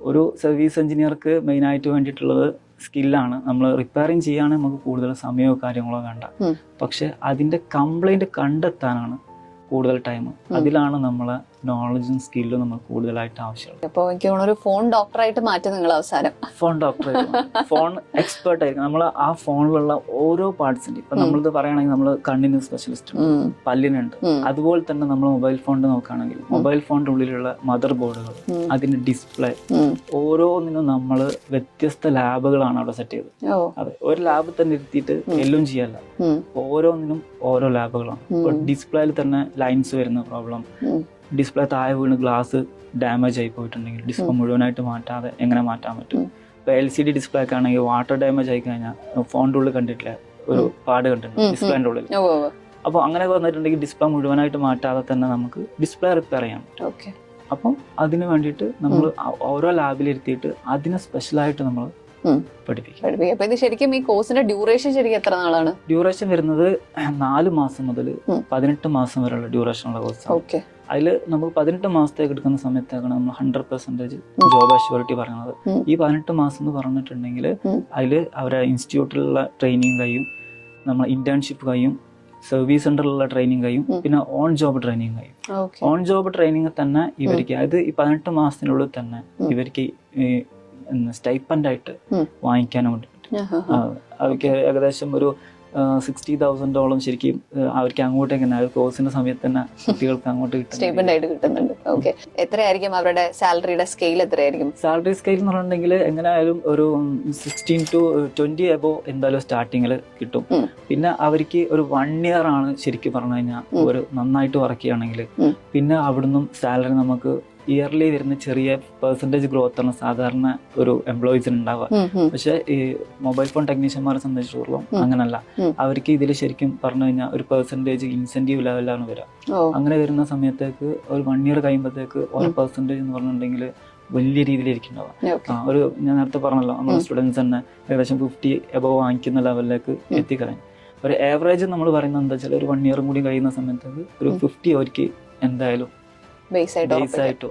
ഒരു സർവീസ് എഞ്ചിനീയർക്ക് മെയിനായിട്ട് വേണ്ടിയിട്ടുള്ളത് സ്കില്ലാണ്. നമ്മൾ റിപ്പയറിങ് ചെയ്യുകയാണെങ്കിൽ നമുക്ക് കൂടുതൽ സമയമോ കാര്യങ്ങളോ വേണ്ട. പക്ഷെ അതിൻ്റെ കംപ്ലൈൻറ്റ് കണ്ടെത്താനാണ് കൂടുതൽ ടൈം. അതിലാണ് നമ്മളെ നോളജും സ്കില്ലും നമ്മൾ കൂടുതലായിട്ട് ആവശ്യമുള്ളത്. അപ്പോൾ എനിക്ക് തോന്നുന്നു ഒരു ഫോൺ ഡോക്ടറായിട്ട് മാറ്റി നിങ്ങൾ അവസാനം ഫോൺ ഡോക്ടറായിട്ട് ഫോൺ എക്സ്പേർട്ട് ആയിരിക്കും. നമ്മൾ ആ ഫോണിലുള്ള ഓരോ പാർട്സിൻ്റെ ഇപ്പം നമ്മളിത് പറയുകയാണെങ്കിൽ നമ്മൾ കണ്ണിന് സ്പെഷ്യലിസ്റ്റ് ഉണ്ട്, പല്ലിനുണ്ട്. അതുപോലെ തന്നെ നമ്മൾ മൊബൈൽ ഫോണിൽ നോക്കുകയാണെങ്കിൽ മൊബൈൽ ഫോണിൻ്റെ ഉള്ളിലുള്ള മദർ ബോർഡുകൾ, അതിൻ്റെ ഡിസ്പ്ലേ, ഓരോന്നിനും നമ്മൾ വ്യത്യസ്ത ലാബുകളാണ് അവിടെ സെറ്റ് ചെയ്തത്. അതെ, ഒരു ലാബിൽ തന്നെ ഇരുത്തിയിട്ട് എല്ലാം ചെയ്യല്ല, ഓരോന്നിനും ഓരോ ലാബുകളാണ്. ഇപ്പോൾ ഡിസ്പ്ലേയിൽ തന്നെ ലൈൻസ് വരുന്ന പ്രോബ്ലം, ഡിസ്പ്ലേ താഴെ വീണ് ഗ്ലാസ് ഡാമേജ് ആയി പോയിട്ടുണ്ടെങ്കിൽ ഡിസ്പ്ലേ മുഴുവനായിട്ട് മാറ്റാതെ എങ്ങനെ മാറ്റാൻ പറ്റും. ഇപ്പോൾ LCD ഡിസ്പ്ലേ ഒക്കെ ആണെങ്കിൽ വാട്ടർ ഡാമേജ് ആയി കഴിഞ്ഞാൽ ഫോണിൻ്റെ ഉള്ളിൽ കണ്ടിട്ടില്ല, ഒരു പാട് കണ്ടിട്ടുണ്ട് ഡിസ്പ്ലേൻ്റെ ഉള്ളിൽ. അപ്പോൾ അങ്ങനെ വന്നിട്ടുണ്ടെങ്കിൽ ഡിസ്പ്ലേ മുഴുവനായിട്ട് മാറ്റാതെ തന്നെ നമുക്ക് ഡിസ്പ്ലേ റിപ്പയർ ചെയ്യാൻ പറ്റും. അപ്പം അതിന് വേണ്ടിയിട്ട് നമ്മൾ ഓരോ ലാബിലിരുത്തിയിട്ട് അതിനെ സ്പെഷ്യലായിട്ട് നമ്മൾ പഠിപ്പിക്കും. ഇത് ശരിക്കും ഈ കോഴ്സിന്റെ ഡ്യൂറേഷൻ ശരിക്കും എത്ര നാളാണ്? ഡ്യൂറേഷൻ വരുന്നത് 4 മാസം മുതൽ 18 മാസം വരെയുള്ള ഡ്യൂറേഷനുള്ള കോഴ്സാണ്. അതിൽ നമ്മൾ 18 മാസത്തേക്ക് എടുക്കുന്ന സമയത്തേക്കാണ് നമ്മൾ 100% ജോബ് അഷ്യൂരിറ്റി പറയുന്നത്. ഈ 18 മാസം എന്ന് പറഞ്ഞിട്ടുണ്ടെങ്കിൽ അതിൽ അവരെ ഇൻസ്റ്റിറ്റ്യൂട്ടിലുള്ള ട്രെയിനിങ് കഴിയും, നമ്മൾ ഇന്റേൺഷിപ്പ് കഴിയും, സർവീസ് സെന്ററിലുള്ള ട്രെയിനിങ് കഴിയും, പിന്നെ ഓൺ ജോബ് ട്രെയിനിങ് കഴിയും. ഓൺ ജോബ് ട്രെയിനിങ് തന്നെ ഇവർക്ക് അതായത് ഈ 18 മാസത്തിനുള്ളിൽ തന്നെ ഇവർക്ക് സ്റ്റൈപ്പൻഡായിട്ട് വാങ്ങിക്കാനും വേണ്ടിയിട്ട് അവർക്ക് ഏകദേശം ഒരു 60,000 ശരിക്കും അവർക്ക് അങ്ങോട്ടേക്ക് കോഴ്സിന്റെ സമയത്ത് തന്നെ കുട്ടികൾക്ക് അങ്ങോട്ട് കിട്ടുന്നുണ്ട്. ഓക്കെ, എത്രയായിരിക്കും അവരുടെ സാലറിയുടെ സ്കെയിൽ? എത്രയായിരിക്കും സാലറി സ്കെയിൽ എന്ന് പറഞ്ഞിട്ടുണ്ടെങ്കിൽ എങ്ങനെയായാലും ഒരു 16 to 20 എബോ എന്തായാലും സ്റ്റാർട്ടിങ്ങിൽ കിട്ടും. പിന്നെ അവർക്ക് ഒരു 1 year ആണ് ശരിക്കും പറഞ്ഞു കഴിഞ്ഞാൽ ഒരു നന്നായിട്ട് വർക്ക് ചെയ്യുകയാണെങ്കിൽ പിന്നെ അവിടുന്ന് സാലറി നമുക്ക് ഇയർലി വരുന്ന ചെറിയ പെർസെൻറ്റേജ് ഗ്രോത്ത് ആണ് സാധാരണ ഒരു എംപ്ലോയീസിന് ഉണ്ടാവുക. പക്ഷെ ഈ മൊബൈൽ ഫോൺ ടെക്നീഷ്യന്മാരെ സംബന്ധിച്ചിടത്തോളം അങ്ങനല്ല. അവർക്ക് ഇതിൽ ശരിക്കും പറഞ്ഞു കഴിഞ്ഞാൽ ഒരു പെർസെൻറ്റേജ് ഇൻസെന്റീവ് ലെവലാണ് വരിക. അങ്ങനെ വരുന്ന സമയത്തേക്ക് ഒരു 1 year കഴിയുമ്പോഴത്തേക്ക് ഓരോ പെർസെൻറ്റേജ് എന്ന് പറഞ്ഞിട്ടുണ്ടെങ്കിൽ വലിയ രീതിയിലിരിക്കുന്നുണ്ടാവുക. ഒരു ഞാൻ നേരത്തെ പറഞ്ഞല്ലോ, നമ്മുടെ സ്റ്റുഡൻസ് തന്നെ ഏകദേശം 50 എബോവ് വാങ്ങിക്കുന്ന ലെവലിലേക്ക് എത്തിക്കഴിഞ്ഞു. ഒരു ആവറേജ് നമ്മൾ പറയുന്നത് എന്താ വെച്ചാൽ ഒരു 1 year കൂടി കഴിയുന്ന സമയത്തേക്ക് ഒരു 50 അവർക്ക് എന്തായാലും ബേസ് ആയിട്ട്